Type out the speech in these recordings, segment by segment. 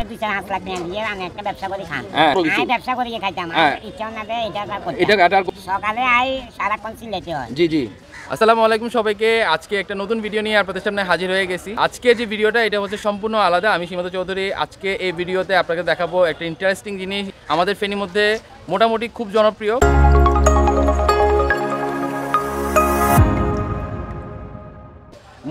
2-4 লাখ টাকা দিয়ে আমি একটা ব্যবসা করি খান আমি ব্যবসা করি খাইতাম ইচ্ছা না দেয় এটা সকালে আই সারাক্ষণ সিলেতে হয় জি জি। আসসালামু আলাইকুম সবাইকে। আজকে একটা নতুন ভিডিও নিয়ে আপনাদের সামনে হাজির হয়ে গেছি। আজকে যে ভিডিওটা এটা হচ্ছে সম্পূর্ণ আলাদা। আমি সীমান্ত চৌধুরী। আজকে এই ভিডিওতে আপনাকে দেখাবো একটা ইন্টারেস্টিং জিনিস, আমাদের ফেনীর মধ্যে মোটামুটি খুব জনপ্রিয়,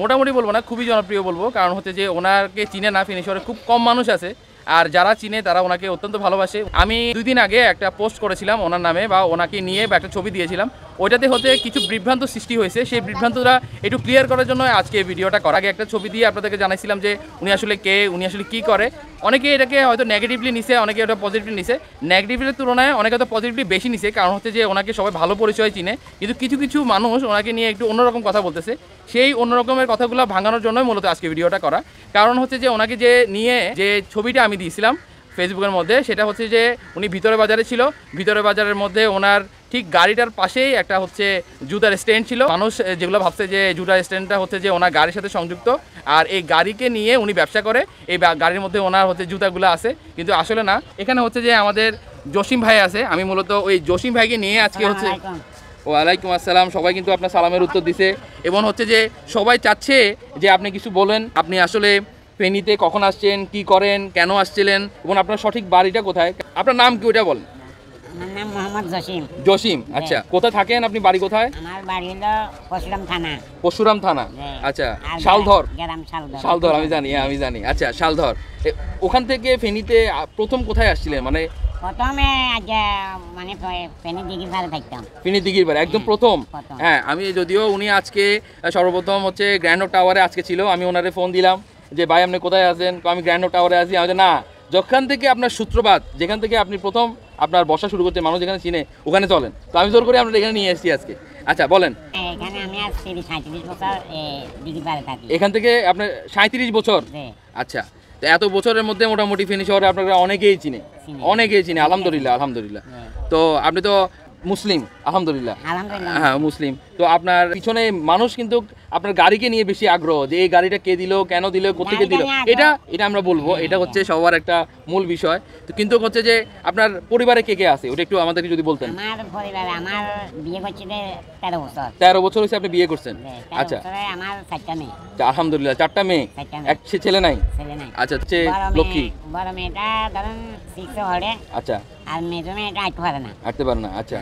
মোটামুটি বলবো না খুবই জনপ্রিয় বলবো, কারণ হচ্ছে যে ওনাকে চিনে না ফেনী শহরে খুব কম মানুষ আছে, আর যারা চিনে তারা ওনাকে অত্যন্ত ভালোবাসে। আমি 2 দিন আগে একটা পোস্ট করেছিলাম ওনার নামে বা ওনাকে নিয়ে বা একটা ছবি দিয়েছিলাম, ওইটাতে হতে কিছু বিভ্রান্ত সৃষ্টি হয়েছে। সেই বিভ্রান্তটা একটু ক্লিয়ার করার জন্য আজকে এই ভিডিওটা করা। আগে একটা ছবি দিয়ে আপনাদেরকে জানাইছিলাম যে উনি আসলে কে, উনি আসলে কী করে। অনেকে এটাকে হয়তো নেগেটিভলি নিছে, অনেকে ওটা পজিটিভলি নিছে। নেগেটিভের তুলনায় অনেকে হয়তো পজিটিভলি বেশি নিছে, কারণ হচ্ছে যে ওনাকে সবাই ভালো পরিচয় চিনে, কিন্তু কিছু কিছু মানুষ ওনাকে নিয়ে একটু অন্যরকম কথা বলতেছে। সেই অন্যরকমের কথাগুলো ভাঙানোর জন্যই মূলত আজকে ভিডিওটা করা। কারণ হচ্ছে যে ওনাকে যে নিয়ে যে ছবিটা আমি দিয়েছিলাম ফেসবুকের মধ্যে, সেটা হচ্ছে যে উনি ভিতরে বাজারে ছিল, ভিতরে বাজারের মধ্যে ওনার ঠিক গাড়িটার পাশেই একটা হচ্ছে জুতার স্ট্যান্ড ছিল। মানুষ যেগুলো ভাবছে যে জুতার স্ট্যান্ডটা হচ্ছে যে ওনার গাড়ির সাথে সংযুক্ত, আর এই গাড়িকে নিয়ে উনি ব্যবসা করে, এই গাড়ির মধ্যে ওনার হচ্ছে জুতাগুলো আছে, কিন্তু আসলে না। এখানে হচ্ছে যে আমাদের জসিম ভাই আছে, আমি মূলত ওই জসিম ভাইকে নিয়ে আজকে হচ্ছে ওয়ালাইকুম আসসালাম। সবাই কিন্তু আপনার সালামের উত্তর দিছে, এবং হচ্ছে যে সবাই চাচ্ছে যে আপনি কিছু বলেন, আপনি আসলে ফেনীতে কখন আসছেন, কি করেন, কেন আসছিলেন, এবং আপনার সঠিক বাড়িটা কোথায়, আপনার নাম কি ওইটা বলেন। আমার নাম মোহাম্মদ জসিম। জসিম, আচ্ছা। কোথায় থাকেন আপনি, বাড়ি কোথায়? আমার বাড়ি হলো পরশুরাম থানা। পরশুরাম থানা, আচ্ছা। শালধর, শালধর আমি জানি। আচ্ছা, শালধর। ওখান থেকে ফেনীতে প্রথম কোথায় আসছিলেন? মানে প্রথমে মানে ফেনী দিঘির পাড়ে থাকতাম। ফেনী দিঘির পাড়ে একদম প্রথম? হ্যাঁ, আমি যদিও উনি আজকে সর্বপ্রথম হচ্ছে গ্র্যান্ড টাওয়ারে আজকে ছিল, আমি ওনারে ফোন দিলাম যে ভাই আপনি কোথায় আছেন, আমি গ্র্যান্ড টাওয়ারে আছি। আমি না, যখন থেকে আপনার সূত্রপাত, যেখান থেকে আপনি প্রথম আপনার বসা শুরু করতে মানুষ যেখানে চিনে ওখানে চলেন, তো আমি জোর করে আপনার এখানে নিয়ে এসেছি আজকে। আচ্ছা বলেন। এখানে আমি আজ 37 বছর দিঘির পাড়ে থাকি। এখান থেকে আপনার 37 বছর? আচ্ছা, তো এত বছরের মধ্যে মোটামুটি ফেনী শহরে আপনারা অনেকেই চিনে, আলহামদুলিল্লাহ আলহামদুলিল্লাহ। তো আপনি তো মুসলিম? আলহামদুলিল্লাহ, হ্যাঁ মুসলিম। তো আপনার পিছনে মানুষ কিন্তু আপনার গাড়িকে নিয়ে বেশি আগ্রহ, যে এই গাড়িটা কে দিল, কেন দিল, কোথেকে দিল, এটা আমরা বলবো, এটা হচ্ছে সবার একটা মূল বিষয়। তো কিন্তু হচ্ছে যে আপনার পরিবারে কে কে আছে ওটা একটু আমাদেরকে যদি বলতেন। আমার পরিবারে আমার বিয়ে করছি 13 বছর। 13 বছর হয়েছে আপনি বিয়ে করছেন? আচ্ছা। আমার 4টা মেয়ে। আলহামদুলিল্লাহ, 4টা মেয়ে, এক ছেলে নাই? আচ্ছা, হচ্ছে লক্ষ্মী। বড় মেয়েটা ধরেন 6 পড়ে। আচ্ছা। আর মেজো মেয়েটা হাঁটতে পারে না। আচ্ছা,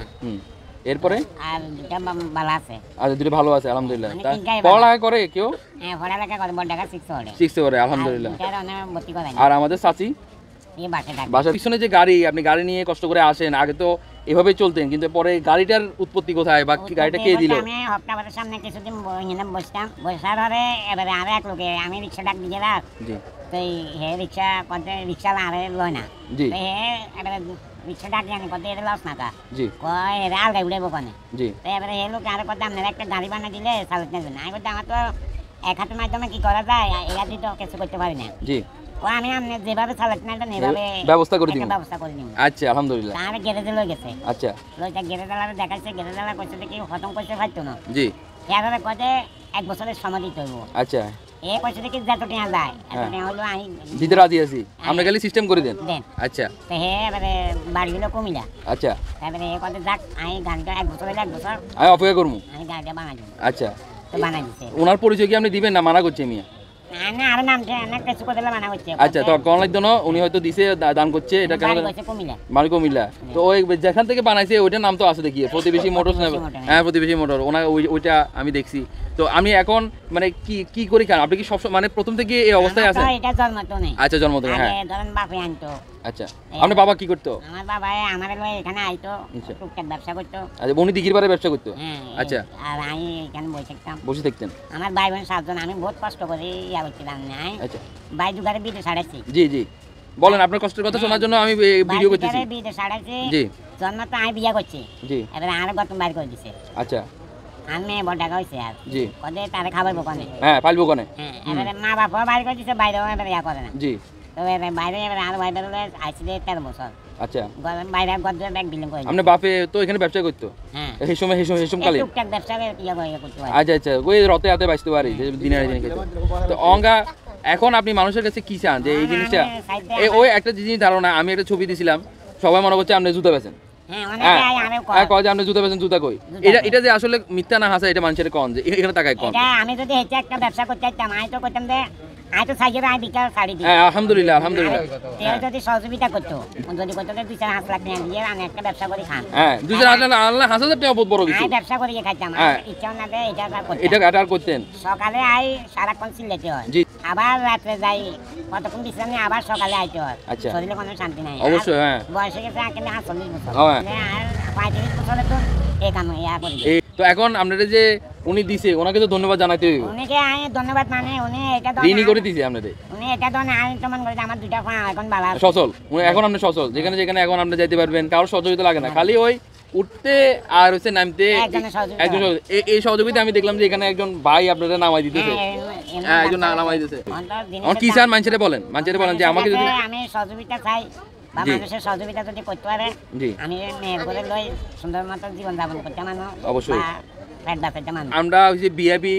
এরপরে আর দুটো ভালো আছে। আচ্ছা, দুটো ভালো আছে আলহামদুলিল্লাহ। পড়ালেখা করে কেউ? হ্যাঁ, পড়ালেখা করে, বড় ঢাকা 6 পড়ে আলহামদুলিল্লাহ। ভর্তি করে। আর আমাদের চাচি বাসার পিছনে যে গাড়ি, আপনি গাড়ি নিয়ে কষ্ট করে আসেন, আগে তো এভাবে চলতেন, কিন্তু পরে গাড়িটার উৎপত্তি কোথায় বা গাড়িটা কে দিল? আমি হপ্তাবাদের সামনে কিছুদিন বসতাম, বসার পরে এবারে আর এক লোকে আমি রিক্সা ডাক দিয়ে গেলাম। জি। তো হে রিক্সা করতে, রিক্সা আরে লয় না। জি। হে এবারে রিক্সা ডাক জানি করতে এটা লস না কা। জি। কয় এরা আলগা উড়াইব কোনে। জি। তো এবারে হে লোক আর করতে আপনারা একটা গাড়ি বানিয়ে দিলে চালাতে যাবে না। আমি বলতে আমার তো এক হাতের মাধ্যমে কি করা যায়, এরা দিয়ে তো কিছু করতে পারি না। জি। আমি আপনি যেভাবে চালাতে না এইভাবে ব্যবস্থা করে দিই। আচ্ছা, আলহামদুলিল্লাহ। তাহলে গ্যারেজে লই গেছে। আচ্ছা। লইটা গ্যারেজওয়ালা দেখাইছে, গ্যারেজওয়ালা কইছে কি খতম করতে পারতো না। জি। এবারে কতে 1 বছরের সময় দিতে হইব। আচ্ছা। এ কইছে কি যত টাকা যায় এত টাকা হলো আমি দিতে রাজি আছি, আমরা খালি সিস্টেম করে দেন। আচ্ছা। তো হে এবারে বাড়ি হলো কুমিল্লা। আচ্ছা। এবারে এ কতে যাক আমি গাড়িটা 1 বছর হইলে 1 বছর আমি অপেক্ষা করবো, আমি গাড়িটা বানাই দেব। আচ্ছা। তো বানাই দিছে। ওনার পরিচয় কি আপনি দিবেন না মানা করছে মিয়া? না, আর নামটা অনেক কিছু করে বানা হচ্ছে। আচ্ছা, তো কোন লাগতো উনি হয়তো দিছে দান করছে, এটা কেন কুমিল্লা, মাল কুমিল্লা। তো ওই যেখান থেকে বানাইছে ওইটার নাম তো আছে দেখি, প্রতিবেশী মোটরস। হ্যাঁ, প্রতিবেশী মোটর, ওইটা আমি দেখছি। তো আমি এখন মানে কি করি, কেন আপনি কি সব মানে প্রথম থেকে এই অবস্থায় আছেন? এটা জন্মতো নেই। আচ্ছা, জন্মতো। হ্যাঁ, ধরেন বাপে আনতো। আচ্ছা, আপনার বাবা কি করতো? আমার বাবা আমার এখানে আইতো, টুকটাক ব্যবসা করতো। আচ্ছা, উনি দিঘির পাড়ে ব্যবসা করতো? আচ্ছা। আর আমি এখানে বসে থাকতেন। আমার ভাই বোন 7 জন, আমি বহুত কষ্ট করে ইয়া করছিলাম না। আচ্ছা। ভাই দুগারে বিদেশ ছাড়াইছি। জি জি, বলেন আপনার কষ্টের কথা শোনার জন্য আমি ভিডিও করতেছি। বিদেশ ছাড়াইছি। জি। জন্ম তো আমি বিয়া করছি। জি। এবারে আর গতম বাইর করে দিছে। আচ্ছা। আমি বড় টাকা হইছে আর। জি। কদে তারে খাবার বকনে। হ্যাঁ, পালবো কোনে। হ্যাঁ, এবারে মা বাবা বাইর করে দিছে, বাইরে এবারে ইয়া করে না। জি। তো এবারে বাইরে আর বাইরে আইছি 13 বছর। আচ্ছা। বাইরে গদ্দের ব্যাগ বিলিং করে। আপনার বাপে তো এখানে ব্যবসা করতো? হ্যাঁ। এই সময় কালে টুকটাক ব্যবসা ইয়া করতে পারে। আচ্ছা আচ্ছা, ওই রতে হাতে বাঁচতে পারি, দিনের দিনে খেতে। তো অঙ্গা এখন আপনি মানুষের কাছে কি চান যে এই আমি জিনিসটা চাইতে ওই একটা জিনিস ধারণা, আমি একটা ছবি দিছিলাম, সবাই মনে করছে আপনি জুতা বেচেন। হ্যাঁ হ্যাঁ অনেকে আরে হ্যাঁ, কয় যে আপনি জুতা বেচেন, জুতা কই? জুতা এটা কই? এটা যে আসলে মিথ্যা না হাসা, এটা মানুষের কন যে এখানে তাকায় কন। এটা আমি যদি এটা একটা ব্যবসা করতে চাইতাম আমি তো করতাম যে আমি তো সাইজের আমি বিকাল শাড়ি দিই। হ্যাঁ আলহামদুলিল্লাহ আলহামদুলিল্লাহ। কেউ যদি সহযোগিতা করতো, যদি করতো 2-4 লাখ টাকা দিয়ে আমি একটা ব্যবসা করে খান, হ্যাঁ 2,000 টাকা বহুত বড় কিছু। আমি ব্যবসা করে খাইতাম। হ্যাঁ। ইচ্ছা না দেয় এটা করতাম। এটা আর করতেন। সকালে আই সারাক্ষণ চিল্লাতে হয়, জি। আবার রাত্রে যাই কতক্ষণ বিশ্রাম নিয়ে আবার সকালে আইতে হয়। আচ্ছা। শরীরে কোনো শান্তি নাই। অবশ্যই, হ্যাঁ। আর বয়স হয়ে গেছে কিন্তু 40 বছর, হ্যাঁ। আর 35 বছরে তো এই কাম ইয়া করি। এই তো এখন আপনাদের যে উনি দিছে, ওনাকে তো ধন্যবাদ জানাতে হইব। উনিকে আমি ধন্যবাদ মানে উনি এটা ঋণী করে দিছে আপনাদের। উনি এটা তো আমি তো মনে করি যে আমার 2টা পা এখন ভালো আছে। সচল উনি এখন আপনি সচল, যেখানে যেখানে এখন আপনি যাইতে পারবেন, কারোর সহযোগিতা লাগে না, খালি ওই উঠতে আর হচ্ছে নামতে একজনের সহযোগিতা। একজন এই সহযোগিতা আমি দেখলাম যে এখানে একজন ভাই আপনাদের নামাই দিতেছে। হ্যাঁ একজন নামাই দিতেছে। আমার কি চান মানুষের বলেন যে আমাকে যদি আমি সহযোগিতা চাই বা জি। মানুষের সহযোগিতা যদি করতে পারে, জি। আমি মেয়ের করে লই সুন্দর মতো জীবন যাপন করতে মানুষ অবশ্যই। পেট বাঁচাতে মানুষ। আমরা ওই যে বিআইপি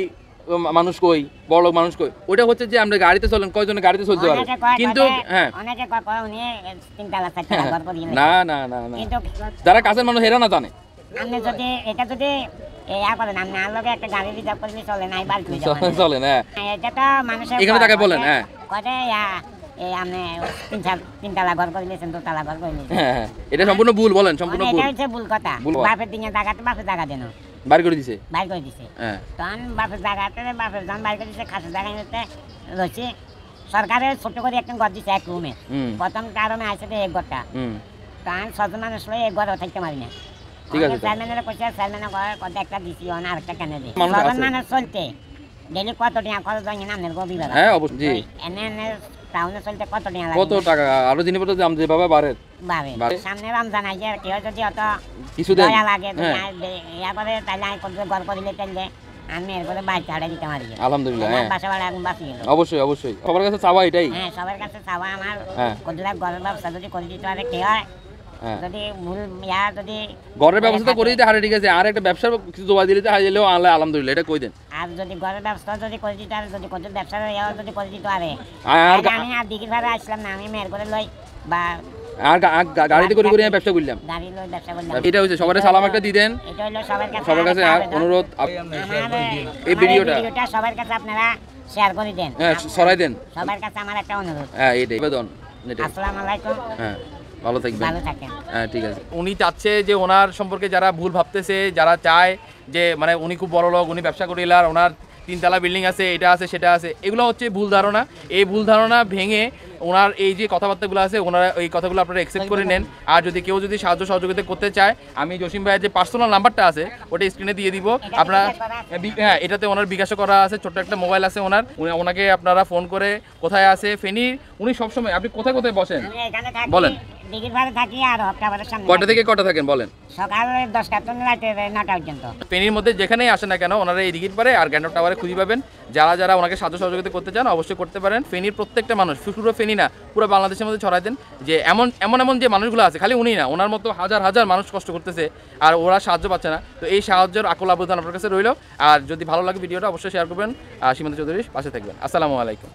মানুষ কই, বড় লোক মানুষ কই, ওটা হচ্ছে যে আমরা গাড়িতে চলেন, কয়জনে গাড়িতে চলতে পারে, অনেকে কয় কিন্তু হ্যাঁ অনেকে কয় উনি 3 তালা 4 তালা ঘর করিয়ে না না না না, কিন্তু যারা কাছের মানুষ এরা না জানে। আপনি যদি এটা যদি ইয়া করেন, আপনি আর লগে একটা গাড়ি রিজার্ভ করলে চলে না, বাড়ি তুই যাবেন। চলেন হ্যাঁ। এটা তো মানুষের এখানে তাকে বলেন, হ্যাঁ। কয়টা ইয়া এই আপনি 3 তালা ঘর করে নিয়েছেন, 2 তালা ঘর করে নিয়েছেন। হ্যাঁ হ্যাঁ, এটা সম্পূর্ণ ভুল, বলেন সম্পূর্ণ ভুল। এটা হচ্ছে ভুল কথা। ভুল কথা। বাপের দিনে জায়গাতে বাপের জায়গা দেন, বাড়ি করে দিছে। বাইর করে দিছে। হ্যাঁ তখন বাপের জায়গাতে বাপের জন বাইর করে দিছে, খাসের জায়গায় নিতে রয়েছে। সরকারের ছোট করে একটা ঘর দিছে 1 রুমে। হুম। প্রথম কারণে আছে যে 1 ঘরটা, হুম তখন 6 জন মানুষ লই 1 ঘর থাকতে পারি না। ঠিক আছে। চেয়ারম্যানের কইছে, চেয়ারম্যানের কত একটা দিছি, অন আরেকটা কেন দিই। মানুষ 6 জন আছে। মানুষ চলতে ডেইলি কত টাকা খরচ হয় না আপনার গভীর বাবা? হ্যাঁ অবশ্যই। জি। এনে টাউনে চলতে কত টাকা লাগে? কত টাকা আরো জিনিসপত্র দাম যেভাবে বাড়ে। বাবে বাড়ে। সামনে রমজান আইছে, কেউ যদি অত কিছু দেন। দয়া লাগে যদি হ্যাঁ। ইয়া করে, তাহলে আমি করতে গল্প দিলে তাহলে আমি এর করে বাইক ছাড়ে দিতে পারি। আলহামদুলিল্লাহ, হ্যাঁ। বাসা বাড়া এখন বাঁচি গেল। অবশ্যই অবশ্যই, সবার কাছে চাওয়া এটাই। হ্যাঁ, সবার কাছে চাওয়া আমার হ্যাঁ। কতটা ঘরের ব্যবস্থা যদি করে দিতে পারে কেউ, হ্যাঁ যদি ভুল ইয়া যদি ঘরের ব্যবস্থা করে দিতে হারে, ঠিক আছে, আর একটা ব্যবসার কিছু জোয়া দিলে হারিয়েলেও আল্লাহ আলহামদুলিল্লাহ, এটা কই দেন। আর যদি ঘরের ব্যবস্থা যদি করে দিতে পারে, যদি কত ব্যবসার ইয়া যদি করে দিতে পারে, আর তাহলে আমি আর দিঘির ভাড়া আসলাম না, আমি মেয়ের করে লই বা গাড়িতে করে করে আমি ব্যবসা করলাম। গাড়ি লই ব্যবসা করলাম। এটা হচ্ছে সবার সালাম একটা দিয়ে দেন। এটা হলো সবার কাছে আর আবেদন। অনুরোধ আমার এই ভিডিওটা সবার কাছে আপনারা শেয়ার করে দেন। হ্যাঁ সরাই দেন। সবার কাছে আমার একটা অনুরোধ। হ্যাঁ এটাই আবেদন, এটাই। আসসালামু আলাইকুম, হ্যাঁ ভালো থাকবেন। ভালো থাকেন। হ্যাঁ ঠিক আছে। উনি চাচ্ছে যে ওনার সম্পর্কে যারা ভুল ভাবতেছে, যারা চায় যে মানে উনি খুব বড় লোক, উনি ব্যবসা করে এলার, ওনার 3 তলা বিল্ডিং আছে, এটা আছে সেটা আছে, এগুলো হচ্ছে ভুল ধারণা। এই ভুল ধারণা ভেঙে ওনার এই যে কথাবার্তাগুলো আছে, ওনারা এই কথাগুলো আপনারা অ্যাকসেপ্ট করে নেন। আর যদি কেউ যদি সাহায্য সহযোগিতা করতে চায়, আমি জসিম ভাইয়ের যে পার্সোনাল নাম্বারটা আছে ওটা স্ক্রিনে দিয়ে দিব আপনারা। হ্যাঁ এটাতে ওনার বিকাশও করা আছে, ছোট্ট একটা মোবাইল আছে ওনার, ওনাকে আপনারা ফোন করে কোথায় আছে ফেনীর, উনি সবসময়, আপনি কোথায় কোথায় বসেন আমি এখানে থাকি, বলেন। দিঘির ভাড়া থাকি আর হপ্তাবারের সামনে। কটা থেকে কটা থাকেন বলেন? সকাল 10টা থেকে রাতে 9টা পর্যন্ত। ফেনীর মধ্যে যেখানেই আসে না কেন ওনারা এই দিঘির পারে আর গ্যান্ডপ টাওয়ারে খুঁজে পাবেন। যারা যারা ওনাকে সাহায্য সহযোগিতা করতে চান অবশ্যই করতে পারেন। ফেনীর প্রত্যেকটা মানুষ, পুরো ফেনী না পুরো বাংলাদেশের মধ্যে ছড়াই দেন যে এমন এমন এমন যে মানুষগুলো আছে, খালি উনি না, ওনার মতো হাজার হাজার মানুষ কষ্ট করতেছে আর ওরা সাহায্য পাচ্ছে না। তো এই সাহায্যের আকুল আবেদন আপনার কাছে রইল। আর যদি ভালো লাগে ভিডিওটা অবশ্যই শেয়ার করবেন। সীমান্ত চৌধুরীর পাশে থাকবেন। আসসালামু আলাইকুম।